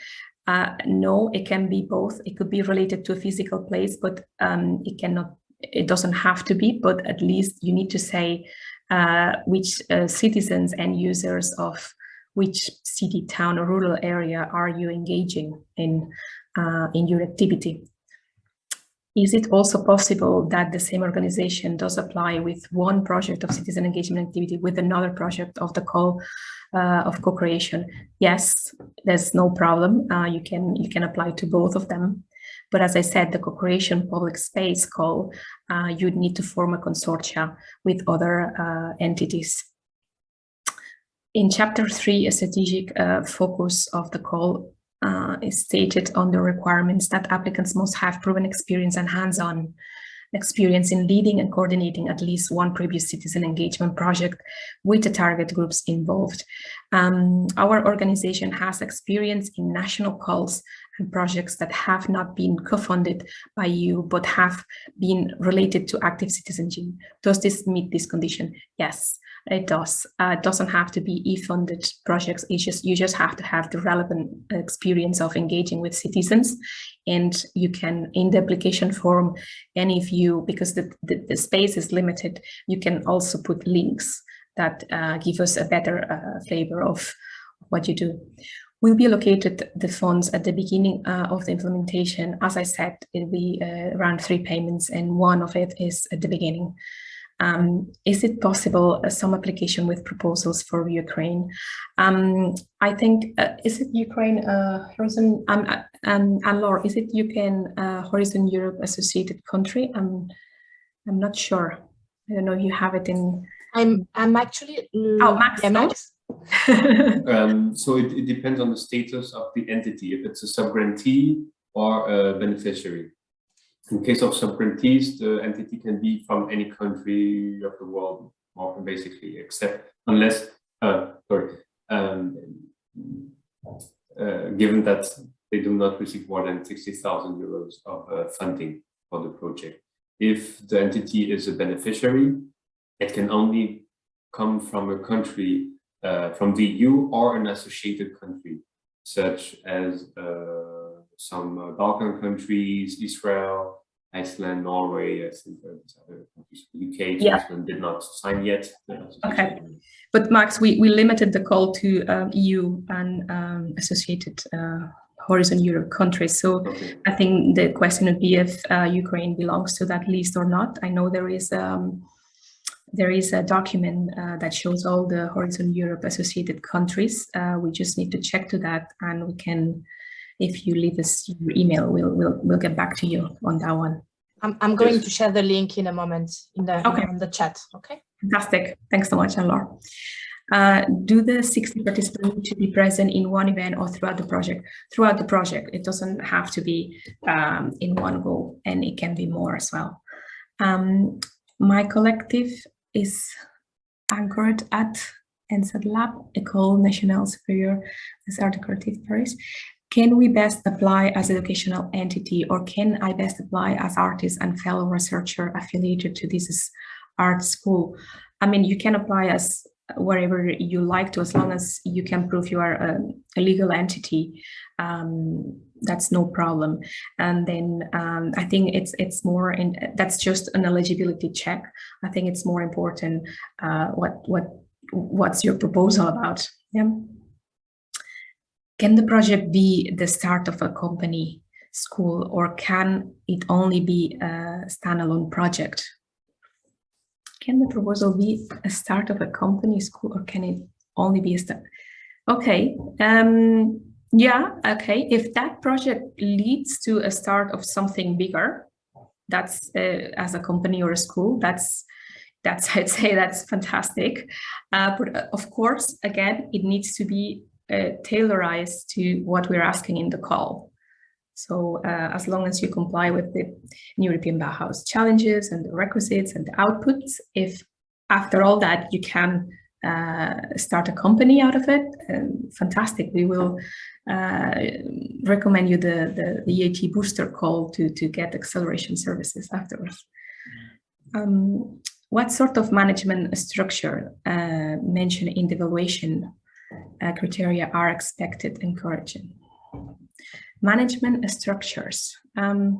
No, it can be both. It could be related to a physical place, but it doesn't have to be, but at least you need to say which citizens and users of which city, town, or rural area are you engaging in your activity. Is it also possible that the same organization does apply with one project of citizen engagement activity with another project of the call of co-creation? Yes, there's no problem. You can apply to both of them. But as I said, the co-creation public space call, you'd need to form a consortia with other entities. In Chapter 3, a strategic focus of the call is stated on the requirements that applicants must have proven experience and hands-on experience in leading and coordinating at least one previous citizen engagement project with the target groups involved. Our organization has experience in national calls and projects that have not been co-funded by you, but have been related to active citizenship. Does this meet this condition? Yes, it does. It doesn't have to be e-funded projects. You just have to have the relevant experience of engaging with citizens, and you can, in the application form, any of you, because the space is limited, you can also put links that give us a better flavor of what you do. Will be allocated the funds at the beginning of the implementation. As I said, it'll be around 3 payments, and one of it is at the beginning. Is it possible some application with proposals for Ukraine? I think, is it Ukraine, Horizon, Anne-Laure, is it Ukraine, Horizon Europe associated country? I'm not sure. I don't know if you have it in. I'm actually. Oh, Max. Yeah, Max. So it depends on the status of the entity, if it's a subgrantee or a beneficiary. In case of subgrantees, the entity can be from any country of the world, or basically, except unless, given that they do not receive more than 60,000 euros of funding for the project. If the entity is a beneficiary, it can only come from a country from the EU or an associated country, such as some Balkan countries, Israel, Iceland, Norway, I think there's other countries. UK, Yeah. Switzerland did not sign yet. Okay. But Max, we limited the call to EU and associated Horizon Europe countries. So Okay. I think the question would be if Ukraine belongs to that list or not. I know there is a document that shows all the Horizon Europe associated countries. We just need to check to that, and we can, if you leave us your email, we'll get back to you on that one. I'm going to share the link in a moment in the on the chat. Okay. Fantastic. Thanks so much, Anne-Laure. Do the 60 participants need to be present in one event or throughout the project? Throughout the project, it doesn't have to be in one go, and it can be more as well. My collective is anchored at NSAT Lab, École Nationale Supérieure des Arts Décoratifs Paris. Can we best apply as an educational entity, or can I best apply as artist and fellow researcher affiliated to this art school? I mean, you can apply as wherever you like to, as long as you can prove you are a legal entity. That's no problem. And then I think it's more that's just an eligibility check. I think it's more important what's your proposal about. Yeah. Can the project be the start of a company school, or can it only be a standalone project? Can the proposal be a start of a company school, or can it only be a start? Okay. Yeah. Okay. If that project leads to a start of something bigger, that's as a company or a school, that's I'd say that's fantastic. But of course, again, it needs to be tailorized to what we're asking in the call. So as long as you comply with the European Bauhaus challenges and the requisites and the outputs, if after all that you can start a company out of it, fantastic. We will recommend you the EIT booster call to get acceleration services afterwards. What sort of management structure mentioned in the evaluation criteria are expected and encouraged? Management structures. I'm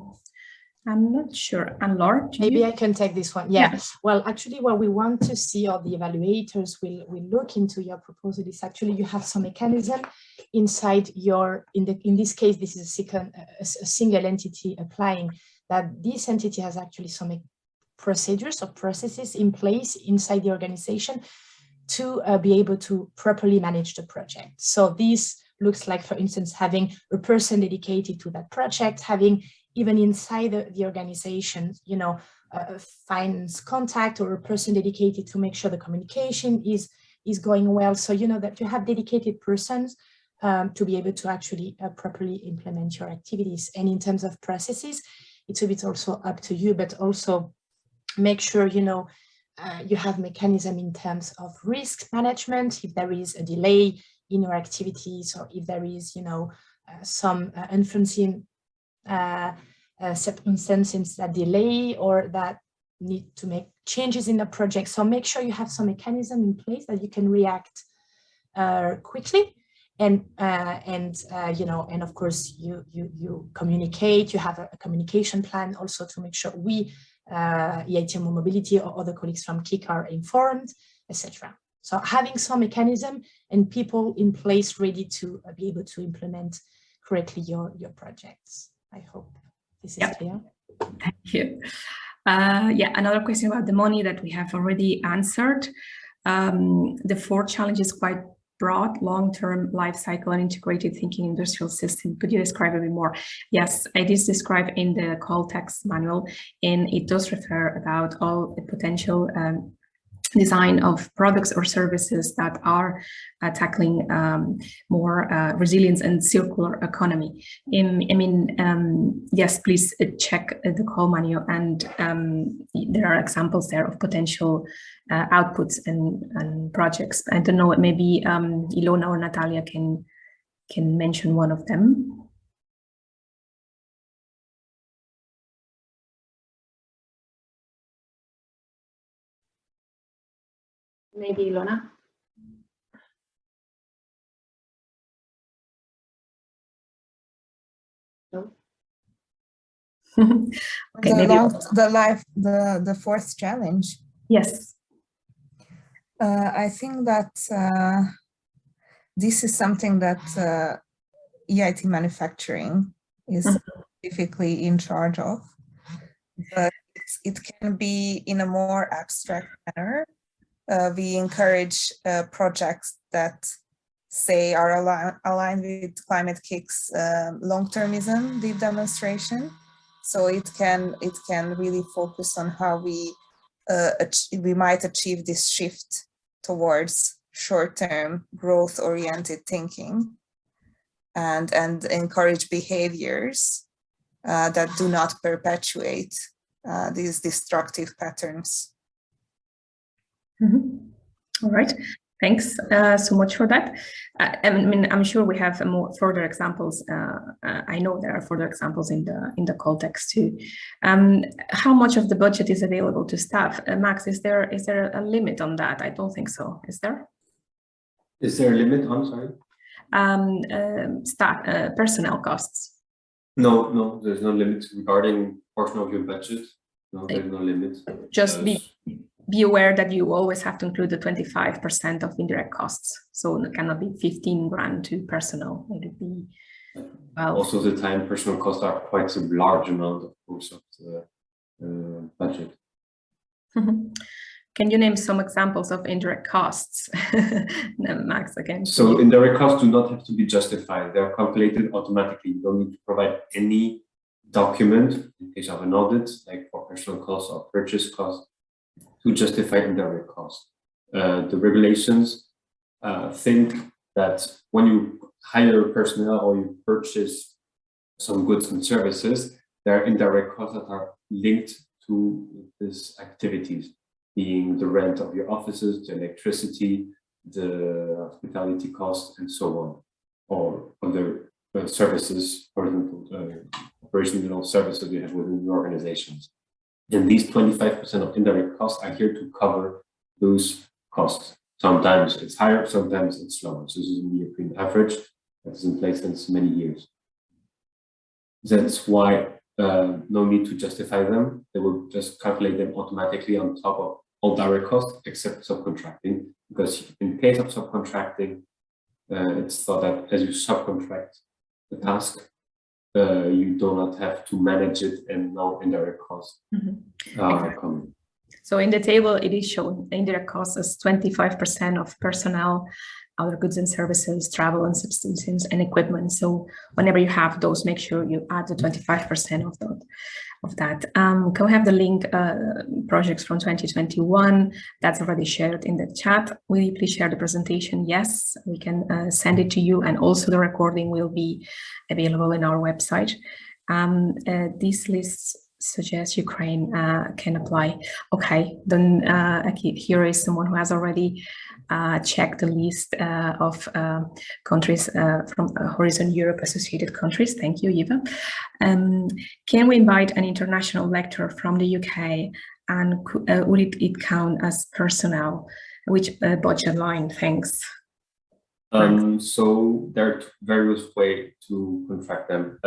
not sure. Anne-Laure, maybe I can take this one. Yeah. Well, actually, what we want to see, or the evaluators will look into your proposal, is actually you have some mechanism inside your, in this case, this is a single entity applying, that this entity has actually some procedures or processes in place inside the organization to be able to properly manage the project. So this looks like, for instance, having a person dedicated to that project, having even inside the organization, you know, a finance contact or a person dedicated to make sure the communication is going well. So, you know, that you have dedicated persons to be able to actually properly implement your activities. And in terms of processes, it's a bit also up to you, but also make sure, you know, you have mechanism in terms of risk management. If there is a delay in your activities, or if there is, you know, some unforeseen circumstances that delay or that need to make changes in the project. So make sure you have some mechanism in place that you can react quickly, and you know, and of course you communicate. You have a communication plan also to make sure we EIT Mobility or other colleagues from KIC are informed, etc. So having some mechanism and people in place ready to be able to implement correctly your projects. I hope this is clear. Thank you. Yeah, another question about the money that we have already answered. The 4 challenges quite broad: long-term, life cycle, and integrated thinking industrial system. Could you describe a bit more? Yes, it is described in the call text manual, and it does refer about all the potential design of products or services that are tackling more resilience and circular economy. Yes, please check the call manual, and there are examples there of potential outputs and projects. I don't know, maybe Ilona or Natalia can mention one of them. Maybe Ilona. No. Okay, The fourth challenge. Yes. I think that this is something that EIT manufacturing is specifically in charge of, but it can be in a more abstract manner. We encourage projects that say are aligned with Climate Kick's long-termism deep demonstration. So it can really focus on how we might achieve this shift towards short-term growth-oriented thinking and encourage behaviors that do not perpetuate these destructive patterns. All right, thanks so much for that. I mean, I'm sure we have more further examples. I know there are further examples in the call text too. How much of the budget is available to staff? Max, is there a limit on that? I don't think so. Is there? Is there a limit on, sorry? Staff personnel costs. No, there's no limit regarding portion of your budget. No, there's no limit. Just be aware that you always have to include the 25% of indirect costs. So it cannot be 15 grand to personnel. It would be, well, also the time personal costs are quite a large amount, of course, of the budget. Can you name some examples of indirect costs? Max, again. So indirect costs do not have to be justified. They're calculated automatically. You don't need to provide any document in case of an audit, like for personal costs or purchase costs, to justify indirect costs. The regulations think that when you hire personnel or you purchase some goods and services, there are indirect costs that are linked to these activities, being the rent of your offices, the electricity, the hospitality costs, and so on, or other services, for example, operational services you have within your organizations. And these 25% of indirect costs are here to cover those costs. Sometimes it's higher, sometimes it's lower. So this is the European average that is in place since many years. That's why no need to justify them. They will just calculate them automatically on top of all direct costs except subcontracting, because in case of subcontracting, it's thought that as you subcontract the task, you do not have to manage it and no indirect costs are coming. So in the table, it is shown indirect costs as 25% of personnel, other goods and services, travel and subsistence, and equipment. So whenever you have those, make sure you add the 25% of that. Can we have the link projects from 2021? That's already shared in the chat. Will you please share the presentation? Yes, we can send it to you, and also the recording will be available in our website. These lists suggest Ukraine can apply. Okay, then here is someone who has already checked the list of countries from Horizon Europe associated countries. Thank you, Eva. Can we invite an international lecturer from the UK, and would it count as personnel? Which budget line? Thanks. So there are various ways to contract them.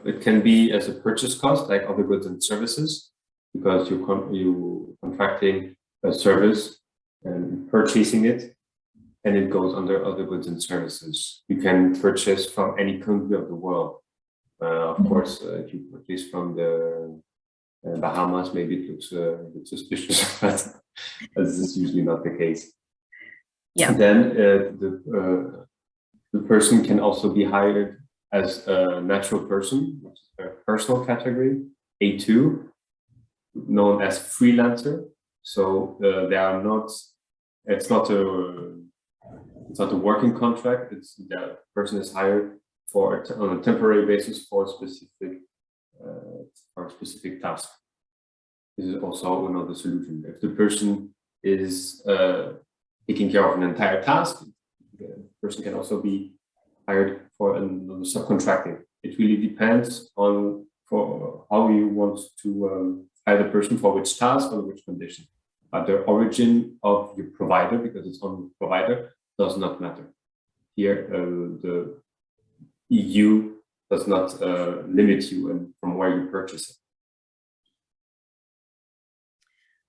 It can be as a purchase cost, like other goods and services, because you're contracting a service and purchasing it, and it goes under other goods and services. You can purchase from any country of the world. Of course, if you purchase from the Bahamas, maybe it looks a bit suspicious, but this is usually not the case. Yeah. And then the person can also be hired as a natural person, which is a personal category, A2, known as freelancer. So they are not. It's not a working contract. It's the person is hired on a temporary basis for a specific task. This is also another solution. If the person is taking care of an entire task, the person can also be hired for subcontracting. It really depends on how you want to hire the person for which task or which condition. But the origin of your provider, because it's on the provider, does not matter. Here, the EU does not limit you and from where you purchase it.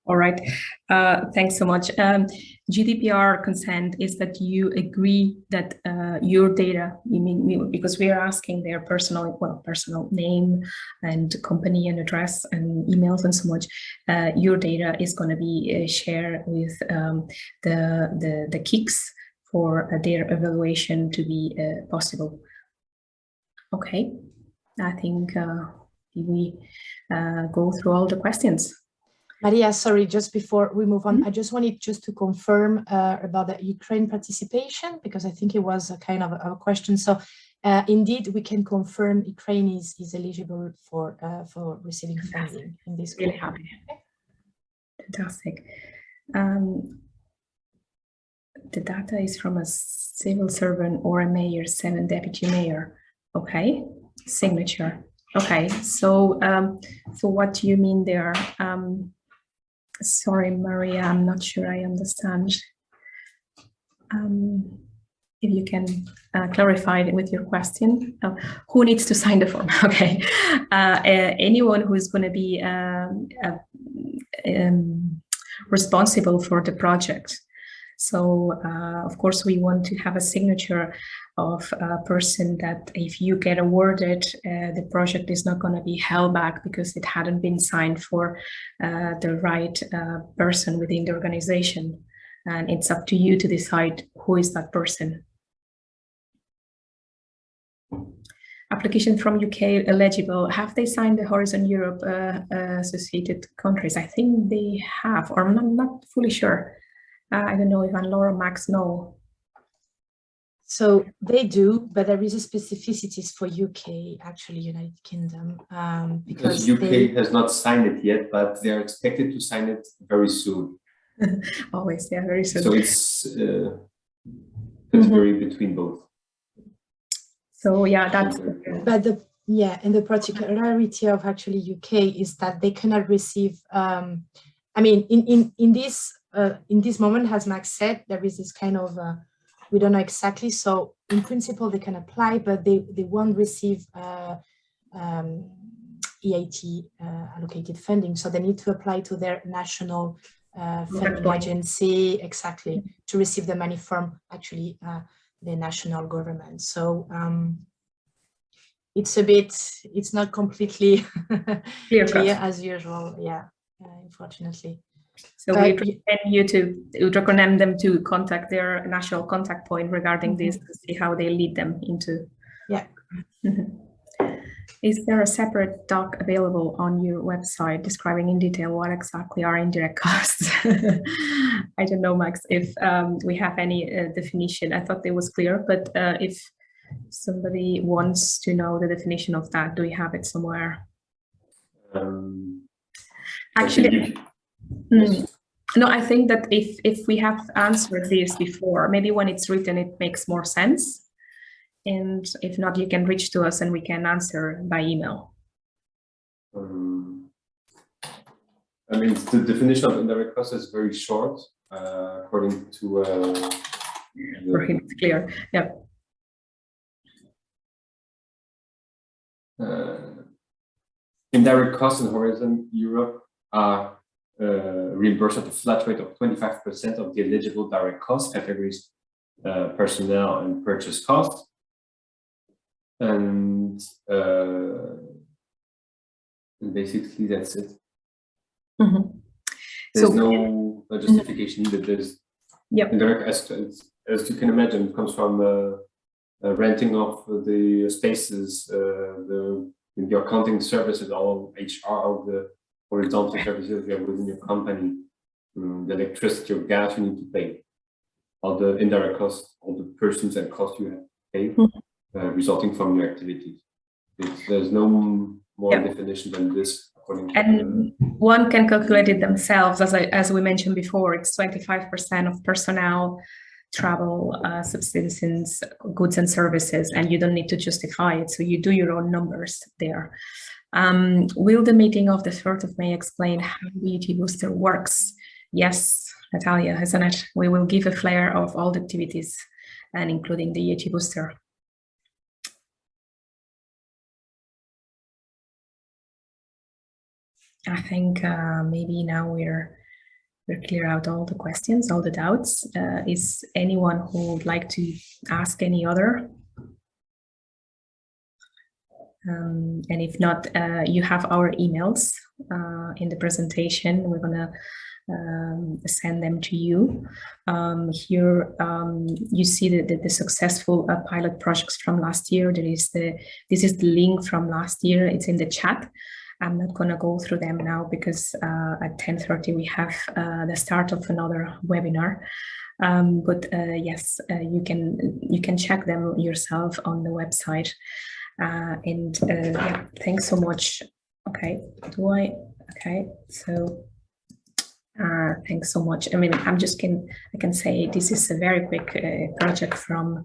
All right, thanks so much. GDPR consent is that you agree that your data, because we are asking their personal name and company and address and emails and so much, your data is going to be shared with the KICs for their evaluation to be possible. Okay, I think we go through all the questions. Maria, sorry, just before we move on, I just wanted to confirm about the Ukraine participation, because I think it was a kind of a question. So indeed, we can confirm Ukraine is eligible for receiving funding in this case. Really happy. Fantastic. The data is from a civil servant or a mayor, 7 deputy mayor. Okay, signature. Okay, so so what do you mean there? Sorry, Maria, I'm not sure I understand. If you can clarify it with your question. Who needs to sign the form? Okay, anyone who is going to be responsible for the project. So, of course, we want to have a signature of a person that if you get awarded, the project is not going to be held back because it hadn't been signed for the right person within the organization. And it's up to you to decide who is that person. Application from UK eligible. Have they signed the Horizon Europe associated countries? I think they have, or I'm not fully sure. I don't know if Laura, Max know. So they do, but there is a specificities for UK, actually, United Kingdom. Because UK has not signed it yet, but they are expected to sign it very soon. Always, yeah, very soon. So it's category between both. So yeah, that's. But and the particularity of actually UK is that they cannot receive. I mean, in this moment, as Max said, there is this kind of. We don't know exactly. So in principle, they can apply, but they won't receive EIT allocated funding. So they need to apply to their national funding agency, exactly, to receive the money from actually the national government. So it's not completely clear as usual. Yeah, unfortunately. So we recommend you to recommend them to contact their national contact point regarding this to see how they lead them into. Yeah. Is there a separate doc available on your website describing in detail what exactly are indirect costs? I don't know, Max, if we have any definition. I thought it was clear, but if somebody wants to know the definition of that, do we have it somewhere? Actually. No, I think that if we have answered this before, maybe when it's written, it makes more sense. And if not, you can reach to us and we can answer by email. I mean, the definition of indirect cost is very short, according to. For him, it's clear. Yeah. Indirect costs in Horizon Europe are reimbursed at a flat rate of 25% of the eligible direct cost categories, personnel and purchase costs. And basically that's it. There's no justification needed. There's indirect, as you can imagine, it comes from renting of the spaces, the accounting services, all HR, all the horizontal services you have within your company, the electricity or gas you need to pay, all the indirect costs, all the persons and costs you have to pay, resulting from your activities. There's no more definition than this. And one can calculate it themselves, as we mentioned before. It's 25% of personnel, travel, subsistence, goods and services, and you don't need to justify it. So you do your own numbers there. Will the meeting of the 3rd of May explain how the EIT booster works? Yes, Natalia, isn't it? We will give a flair of all the activities and including the EIT booster. I think maybe now we're clear out all the questions, all the doubts. Is anyone who would like to ask any other? And if not, you have our emails in the presentation. We're gonna send them to you. Here you see the successful pilot projects from last year. This is the link from last year. It's in the chat. I'm not going to go through them now because at 10:30 we have the start of another webinar. But yes, you can check them yourself on the website. And yeah, thanks so much. Okay, okay, so thanks so much. I mean, I can say this is a very quick project from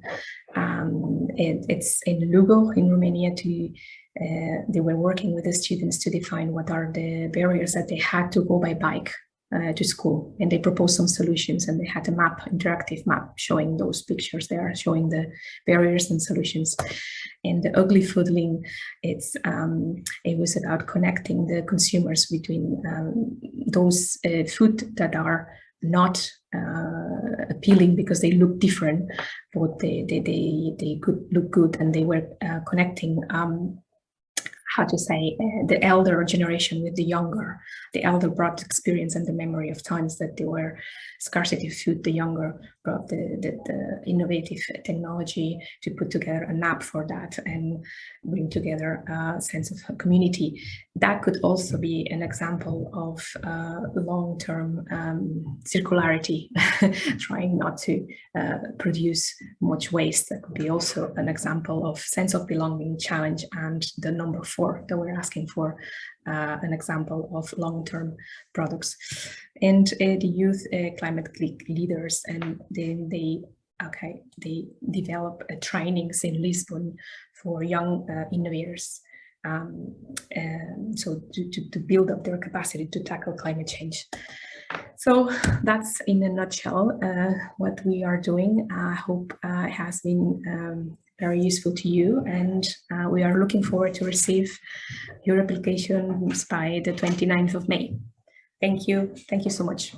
it's in Lugo in Romania. They were working with the students to define what are the barriers that they had to go by bike to school, and they proposed some solutions, and they had a map, interactive map, showing those pictures there, showing the barriers and solutions. And the ugly foodling, it was about connecting the consumers between those food that are not appealing because they look different, but they could look good, and they were connecting how to say, the elder generation with the younger. The elder brought experience and the memory of times that there were scarcity of food. The younger brought the innovative technology to put together an app for that and bring together a sense of community. That could also be an example of long-term circularity, trying not to produce much waste. That could be also an example of sense of belonging challenge. And the number 4 that we're asking for, an example of long-term products. And the youth climate leaders, and then they develop trainings in Lisbon for young innovators, so to build up their capacity to tackle climate change. So that's in a nutshell what we are doing. I hope it has been very useful to you, and we are looking forward to receive your applications by the 29th of May. Thank you so much.